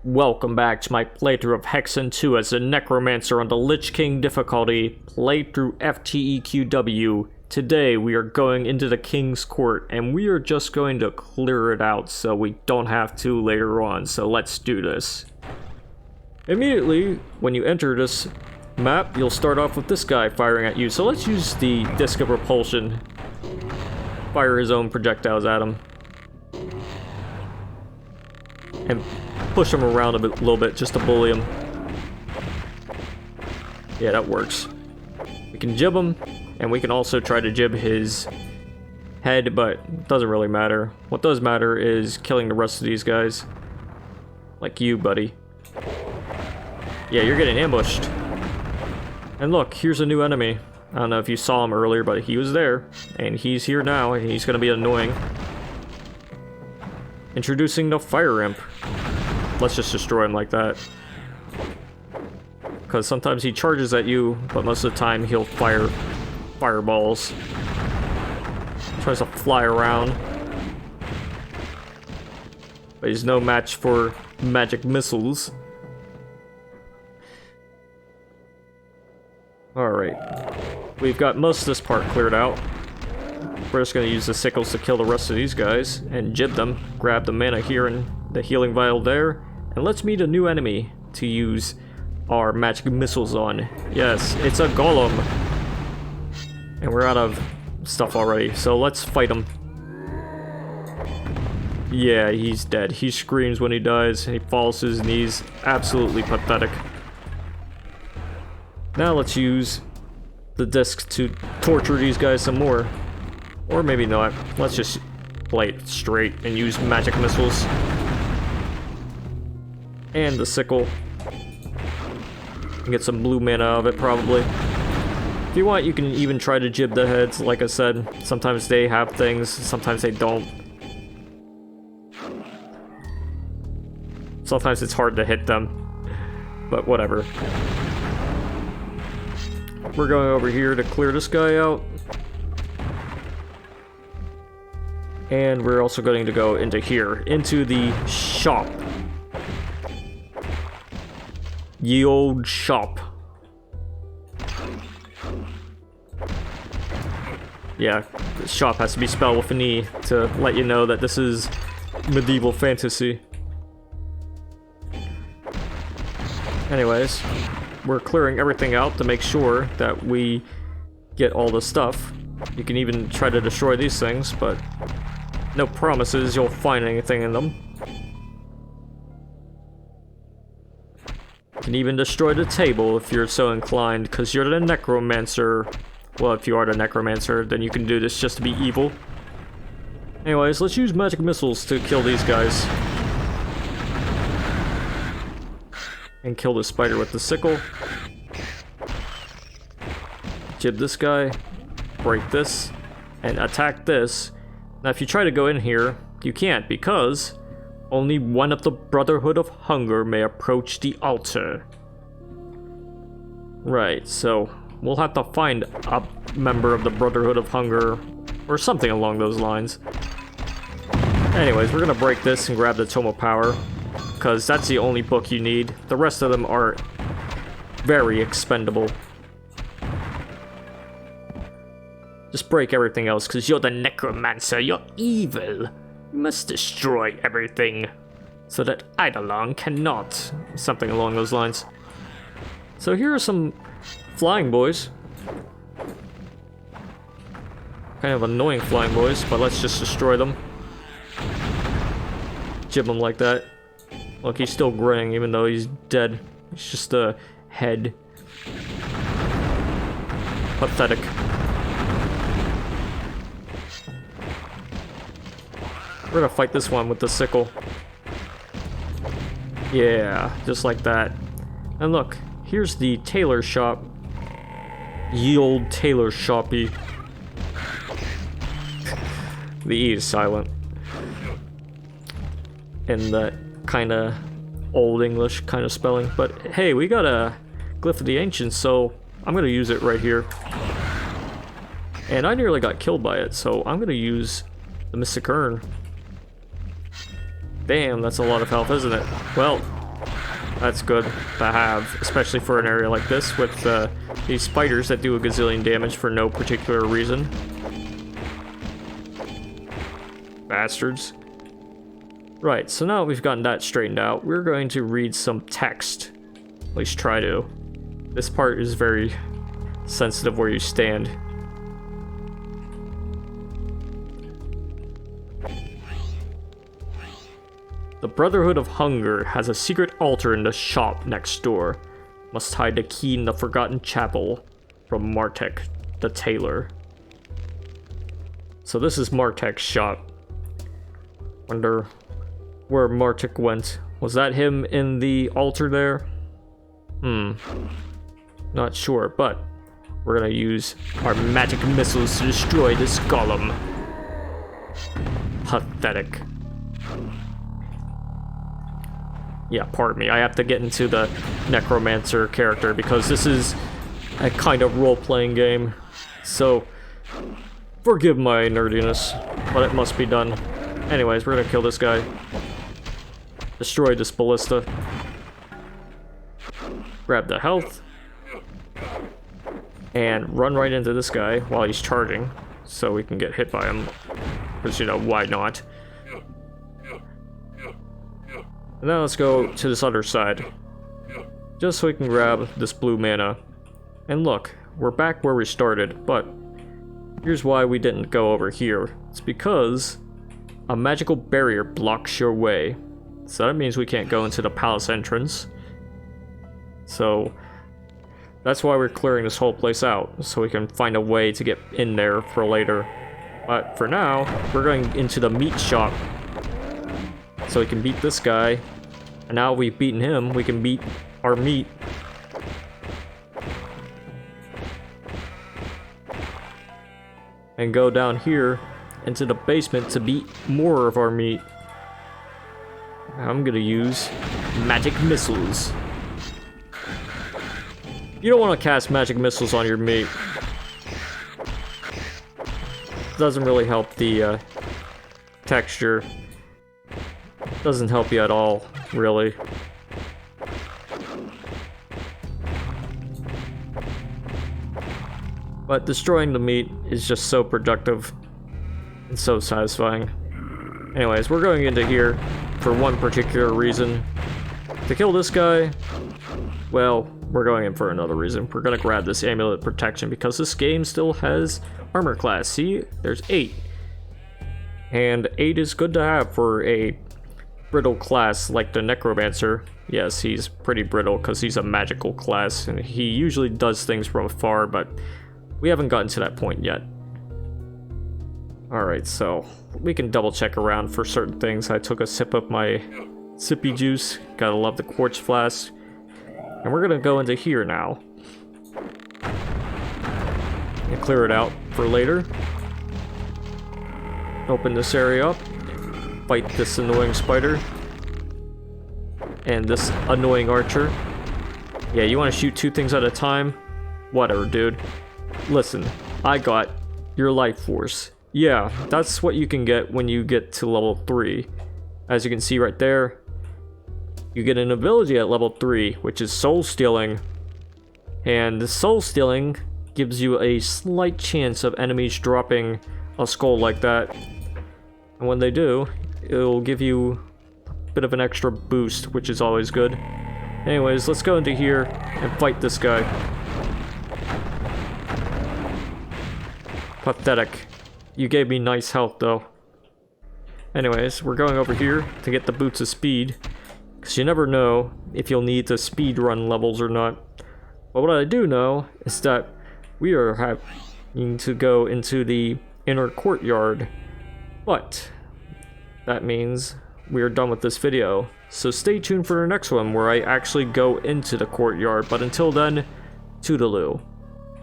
Welcome back to my playthrough of Hexen 2 as a Necromancer on the Lich King Difficulty, playthrough FTEQW. Today we are going into the King's Court, and we are just going to clear it out so we don't have to later on, so let's do this. Immediately, when you enter this map, you'll start off with this guy firing at you, so let's use the Disc of Repulsion. Fire his own projectiles at him. And push him around a little bit just to bully him. Yeah, that works. We can jib him, and we can also try to jib his head, but it doesn't really matter. What does matter is killing the rest of these guys. Like you, buddy. Yeah, you're getting ambushed. And look, here's a new enemy. I don't know if you saw him earlier, but he was there. And he's here now, and he's gonna be annoying. Introducing the Fire Imp. Let's just destroy him like that. Because sometimes he charges at you, but most of the time he'll fire fireballs. Tries to fly around. But he's no match for magic missiles. Alright. We've got most of this part cleared out. We're just going to use the sickles to kill the rest of these guys and jib them. Grab the mana here and the healing vial there. And let's meet a new enemy to use our magic missiles on. Yes, it's a Golem. And we're out of stuff already, so let's fight him. Yeah, he's dead. He screams when he dies, and he falls to his knees. Absolutely pathetic. Now let's use the disc to torture these guys some more. Or maybe not. Let's just play it straight and use magic missiles. And the sickle. And get some blue mana out of it, probably. If you want, you can even try to jib the heads. Like I said, sometimes they have things, sometimes they don't. Sometimes it's hard to hit them. But whatever. We're going over here to clear this guy out. And we're also going to go into here, into the shop. Ye old shop. Yeah, the shop has to be spelled with an E to let you know that this is medieval fantasy. Anyways, we're clearing everything out to make sure that we get all the stuff. You can even try to destroy these things, but no promises you'll find anything in them. You can even destroy the table if you're so inclined, because you're the Necromancer. Well, if you are the Necromancer, then you can do this just to be evil. Anyways, let's use magic missiles to kill these guys. And kill the spider with the sickle. Jib this guy. Break this. And attack this. Now, if you try to go in here, you can't, because only one of the Brotherhood of Hunger may approach the altar. Right, so we'll have to find a member of the Brotherhood of Hunger, or something along those lines. Anyways, we're gonna break this and grab the Tome of Power, because that's the only book you need. The rest of them are very expendable. Just break everything else, because you're the Necromancer, you're evil. You must destroy everything, so that Eidolon cannot. Something along those lines. So here are some flying boys. Kind of annoying flying boys, but let's just destroy them. Jib them like that. Look, he's still grinning even though he's dead. It's just a head. Pathetic. We're gonna fight this one with the sickle. Yeah, just like that. And look, here's the tailor shop. Ye old tailor shoppy. The E is silent. In that kinda old English kind of spelling. But hey, we got a Glyph of the Ancients, so I'm gonna use it right here. And I nearly got killed by it, so I'm gonna use the Mystic Urn. Damn, that's a lot of health, isn't it? Well, That's good to have, especially for an area like this with these spiders that do a gazillion damage for no particular reason. Bastards. Right, so now that we've gotten that straightened out, we're going to read some text. At least try to. This part is very sensitive where you stand. The Brotherhood of Hunger has a secret altar in the shop next door. Must hide the key in the Forgotten Chapel. From Martek, the tailor. So this is Martek's shop. Wonder where Martek went. Was that him in the altar there? Not sure, but we're gonna use our magic missiles to destroy this golem. Pathetic. Yeah, pardon me, I have to get into the Necromancer character because this is a kind of role-playing game. So, forgive my nerdiness, but it must be done. Anyways, we're gonna kill this guy. Destroy this ballista. Grab the health. And run right into this guy while he's charging, so we can get hit by him. Because, you know, why not? And now let's go to this other side. Just so we can grab this blue mana. And look, we're back where we started, but here's why we didn't go over here. It's because a magical barrier blocks your way. So that means we can't go into the palace entrance. So that's why we're clearing this whole place out, so we can find a way to get in there for later. But for now, we're going into the meat shop. So we can beat this guy. And now we've beaten him, we can beat our meat. And go down here into the basement to beat more of our meat. I'm gonna use magic missiles. You don't want to cast magic missiles on your meat. Doesn't really help the texture. Doesn't help you at all, really. But destroying the meat is just so productive and so satisfying. Anyways, we're going into here for one particular reason. To kill this guy, well, we're going in for another reason. We're gonna grab this Amulet Protection because this game still has armor class. See, there's 8. And 8 is good to have for a brittle class like the Necromancer. Yes, he's pretty brittle because he's a magical class and he usually does things from afar, but we haven't gotten to that point yet. Alright, so we can double check around for certain things. I took a sip of my sippy juice. Gotta love the quartz flask. And we're gonna go into here now. And clear it out for later. Open this area up. Fight this annoying spider. And this annoying archer. Yeah, you wanna shoot 2 things at a time? Whatever, dude. Listen, I got your life force. Yeah, that's what you can get when you get to level 3. As you can see right there, you get an ability at level 3, which is soul stealing. And the soul stealing gives you a slight chance of enemies dropping a skull like that. And when they do, it'll give you a bit of an extra boost, which is always good. Anyways, let's go into here and fight this guy. Pathetic. You gave me nice health, though. Anyways, we're going over here to get the Boots of Speed. Because you never know if you'll need the speed run levels or not. But what I do know is that we are having to go into the inner courtyard. But that means we are done with this video. So stay tuned for the next one where I actually go into the courtyard. But until then, toodaloo.